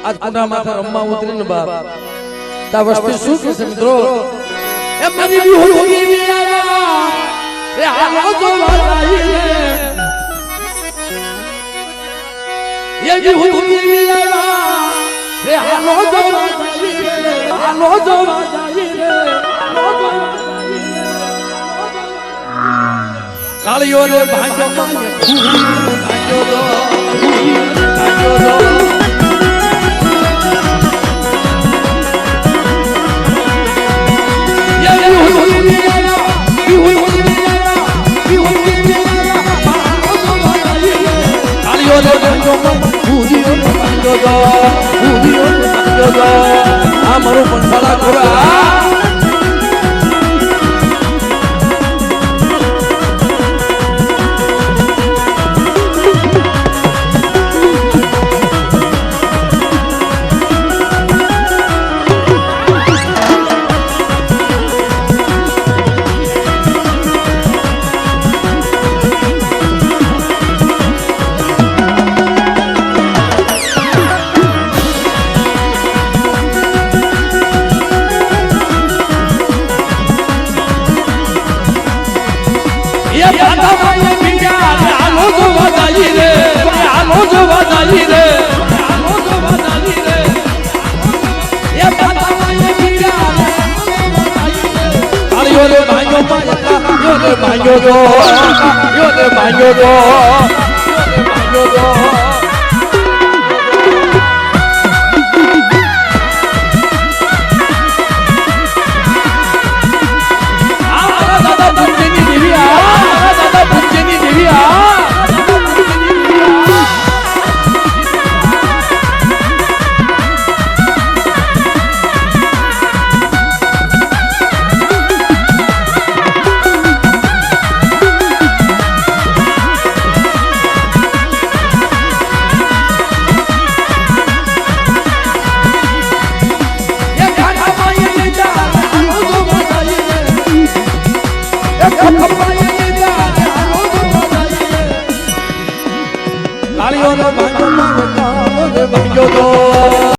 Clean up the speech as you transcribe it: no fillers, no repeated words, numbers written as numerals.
આજ કુંડા માથે રમવા ઉતરીને બાપ તા વસ્તી શું કે છે મિત્રો એ મારી વિહુડી વિયારા એ હાલો તો વાલાઈ રે એ વિહુડી વિયારા એ હાલો તો વાલાઈ રે હાલો તો વાલાઈ રે હાલો તો વાલાઈ રે કાળિયો રે ભાગ્યો ભાગ્યો દો ભાગ્યો દો મારું પંથાળા ખોરા Yo